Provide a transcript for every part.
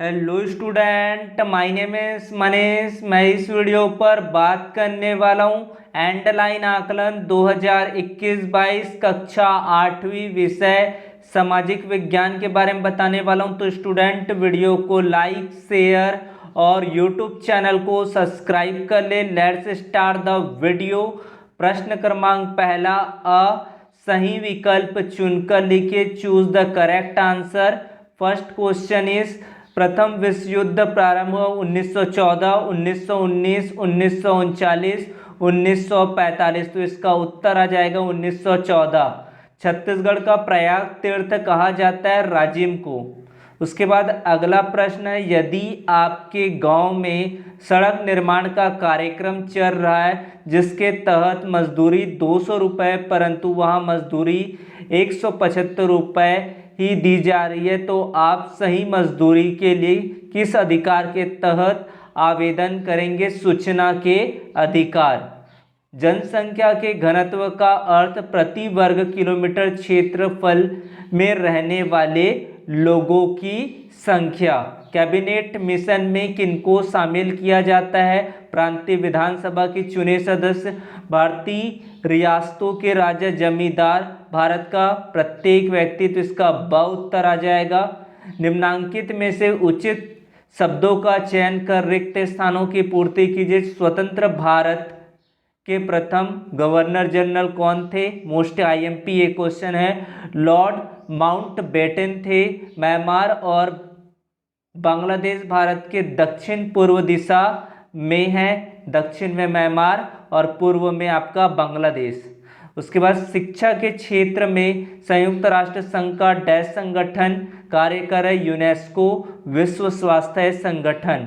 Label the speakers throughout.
Speaker 1: Hello student, my name is Manish. मैं इस video पर बात करने वाला हूँ एंडलाइन आकलन 2021-22 कक्षा 8वीं विषय सामाजिक विज्ञान के बारे में बताने वाला हूँ। तो स्टूडेंट वीडियो को लाइक, शेयर और यूट्यूब चैनल को सब्सक्राइब कर ले। Let's start the video. प्रश्न क्रमांक पहला, सही विकल्प चुनकर लिखिए। Choose the correct answer. First question is प्रथम विश्व युद्ध प्रारंभ हुआ 1914, 1919, 1939, 1945। तो इसका उत्तर आ जाएगा 1914। छत्तीसगढ़ का प्रयाग तीर्थ कहा जाता है राजिम को। उसके बाद अगला प्रश्न है, यदि आपके गांव में सड़क निर्माण का कार्यक्रम चल रहा है जिसके तहत मजदूरी 200 रुपये परंतु वहां मजदूरी 175 रुपये ही दी जा रही है, तो आप सही मजदूरी के लिए किस अधिकार के तहत आवेदन करेंगे? सूचना के अधिकार। जनसंख्या के घनत्व का अर्थ प्रति वर्ग किलोमीटर क्षेत्रफल में रहने वाले लोगों की संख्या। कैबिनेट मिशन में किनको शामिल किया जाता है? प्रांतीय विधानसभा के चुने सदस्य, भारतीय रियासतों के राजा, जमींदार, भारत का प्रत्येक व्यक्ति। तो इसका ब उत्तर आ जाएगा। निम्नांकित में से उचित शब्दों का चयन कर रिक्त स्थानों की पूर्ति कीजिए। स्वतंत्र भारत के प्रथम गवर्नर जनरल कौन थे? मोस्ट आईएमपी ये क्वेश्चन है। लॉर्ड माउंटबेटन थे। म्यांमार और बांग्लादेश भारत के दक्षिण पूर्व दिशा में है। दक्षिण में म्यांमार और पूर्व में आपका बांग्लादेश। उसके बाद शिक्षा के क्षेत्र में संयुक्त राष्ट्र संघ का डैश संगठन कार्य कर है? यूनेस्को, विश्व स्वास्थ्य संगठन।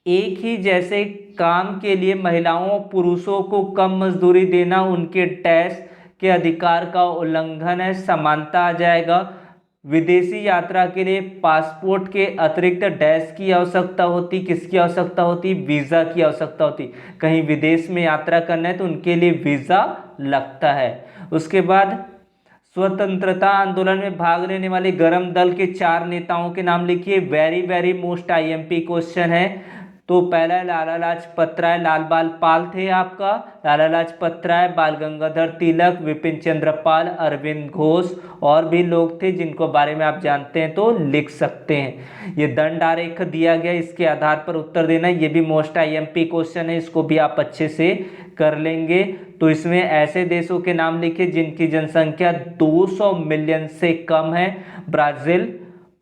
Speaker 1: एक ही जैसे काम के लिए महिलाओं और पुरुषों को कम मजदूरी देना उनके डैश के अधिकार का उल्लंघन है? समानता आ जाएगा। विदेशी यात्रा के लिए पासपोर्ट के अतिरिक्त डैश की आवश्यकता होती? किसकी आवश्यकता होती? वीज़ा की आवश्यकता होती। कहीं विदेश में यात्रा करना है तो उनके लिए वीज़ा लगता है। उसके बाद स्वतंत्रता आंदोलन में भाग लेने वाले गरम दल के 4 नेताओं के नाम लिखिए। Very very most IMP question है। तो पहला लाला लाजपत राय, लाल बाल पाल थे आपका। लाला लाजपत राय, बाल गंगाधर तिलक, विपिन चंद्र पाल, अरविंद घोष और भी लोग थे जिनको बारे में आप जानते हैं तो लिख सकते हैं। ये दंड आरेख दिया गया, इसके आधार पर उत्तर देना। ये भी मोस्ट आईएमपी क्वेश्चन है, इसको भी आप अच्छे से कर लेंगे। तो इसमें ऐसे देशों के नाम लिखे जिनकी जनसंख्या 200 मिलियन से कम है। ब्राजील,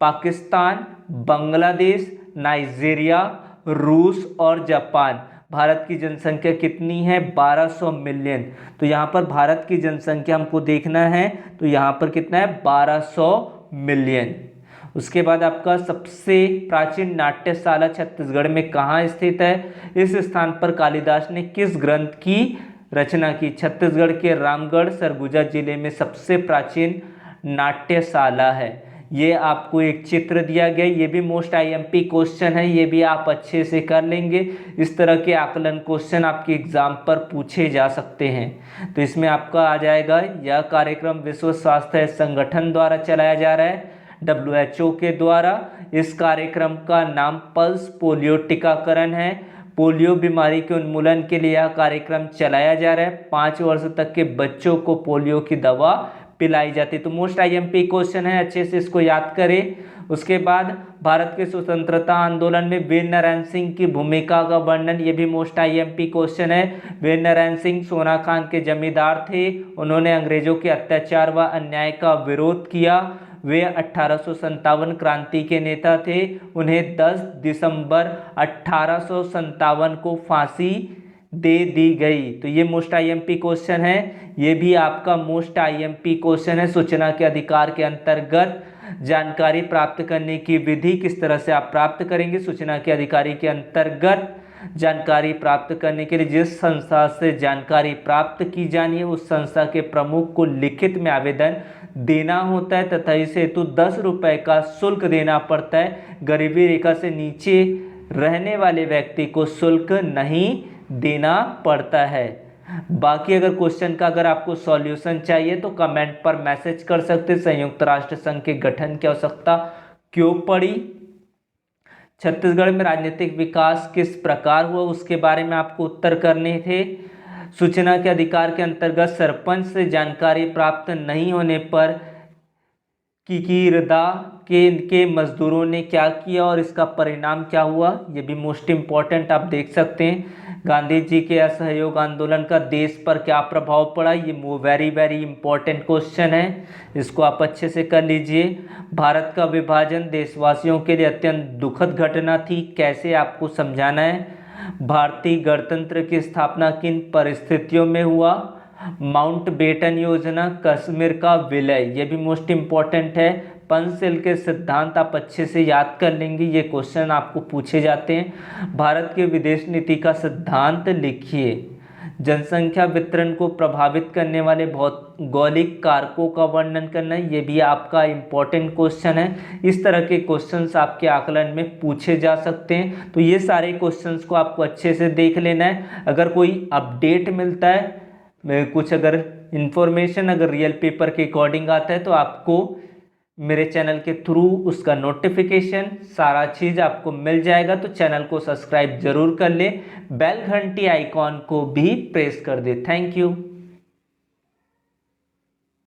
Speaker 1: पाकिस्तान, बांग्लादेश, नाइजीरिया, रूस और जापान। भारत की जनसंख्या कितनी है? 1200 मिलियन। तो यहाँ पर भारत की जनसंख्या हमको देखना है, तो यहाँ पर कितना है? 1200 मिलियन। उसके बाद आपका सबसे प्राचीन नाट्यशाला छत्तीसगढ़ में कहाँ स्थित है? इस स्थान पर कालिदास ने किस ग्रंथ की रचना की? छत्तीसगढ़ के रामगढ़ सरगुजा जिले में सबसे प्राचीन नाट्यशाला है। ये आपको एक चित्र दिया गया, ये भी मोस्ट आईएमपी क्वेश्चन है, ये भी आप अच्छे से कर लेंगे। इस तरह के आकलन क्वेश्चन आपके एग्जाम पर पूछे जा सकते हैं। तो इसमें आपका आ जाएगा, यह कार्यक्रम विश्व स्वास्थ्य संगठन द्वारा चलाया जा रहा है, WHO के द्वारा। इस कार्यक्रम का नाम पल्स पोलियो टीकाकरण है। पोलियो बीमारी के उन्मूलन के लिए यह कार्यक्रम चलाया जा रहा है। 5 वर्ष तक के बच्चों को पोलियो की दवा पिलाई जाती है। तो मोस्ट आईएमपी क्वेश्चन है, अच्छे से इसको याद करें। उसके बाद भारत के स्वतंत्रता आंदोलन में वीर नारायण सिंह की भूमिका का वर्णन, ये भी मोस्ट आईएमपी क्वेश्चन है। वीर नारायण सिंह सोना खान के जमींदार थे। उन्होंने अंग्रेजों के अत्याचार व अन्याय का विरोध किया। वे 1857 क्रांति के नेता थे। उन्हें 10 दिसंबर 1857 को फांसी दे दी गई। तो ये मोस्ट आईएमपी क्वेश्चन है, ये भी आपका मोस्ट आईएमपी क्वेश्चन है। सूचना के अधिकार के अंतर्गत जानकारी प्राप्त करने की विधि, किस तरह से आप प्राप्त करेंगे? सूचना के अधिकारी के अंतर्गत जानकारी प्राप्त करने के लिए जिस संस्था से जानकारी प्राप्त की जानी है उस संस्था के प्रमुख को लिखित में आवेदन देना होता है तथा इस हेतु 10 रुपये का शुल्क देना पड़ता है। गरीबी रेखा से नीचे रहने वाले व्यक्ति को शुल्क नहीं देना पड़ता है। बाकी अगर क्वेश्चन का अगर आपको सॉल्यूशन चाहिए तो कमेंट पर मैसेज कर सकते। संयुक्त राष्ट्र संघ के गठन की आवश्यकता क्यों पड़ी? छत्तीसगढ़ में राजनीतिक विकास किस प्रकार हुआ उसके बारे में आपको उत्तर करने थे। सूचना के अधिकार के अंतर्गत सरपंच से जानकारी प्राप्त नहीं होने पर किकिरदा के मजदूरों ने क्या किया और इसका परिणाम क्या हुआ, ये भी मोस्ट इम्पॉर्टेंट आप देख सकते हैं। गांधी जी के असहयोग आंदोलन का देश पर क्या प्रभाव पड़ा, ये वेरी वेरी इंपॉर्टेंट क्वेश्चन है, इसको आप अच्छे से कर लीजिए। भारत का विभाजन देशवासियों के लिए अत्यंत दुखद घटना थी, कैसे आपको समझाना है। भारतीय गणतंत्र की स्थापना किन परिस्थितियों में हुआ। माउंट बेटन योजना, कश्मीर का विलय, ये भी मोस्ट इम्पॉर्टेंट है। पंचशील के सिद्धांत आप अच्छे से याद कर लेंगे, ये क्वेश्चन आपको पूछे जाते हैं। भारत के विदेश नीति का सिद्धांत लिखिए। जनसंख्या वितरण को प्रभावित करने वाले भौगोलिक कारकों का वर्णन करना, ये भी आपका इम्पोर्टेंट क्वेश्चन है। इस तरह के क्वेश्चंस आपके आकलन में पूछे जा सकते हैं, तो ये सारे क्वेश्चंस को आपको अच्छे से देख लेना है। अगर कोई अपडेट मिलता है, कुछ अगर इन्फॉर्मेशन अगर रियल पेपर के अकॉर्डिंग आता है, तो आपको मेरे चैनल के थ्रू उसका नोटिफिकेशन सारा चीज़ आपको मिल जाएगा। तो चैनल को सब्सक्राइब जरूर कर ले, बेल घंटी आइकॉन को भी प्रेस कर दे। Thank you.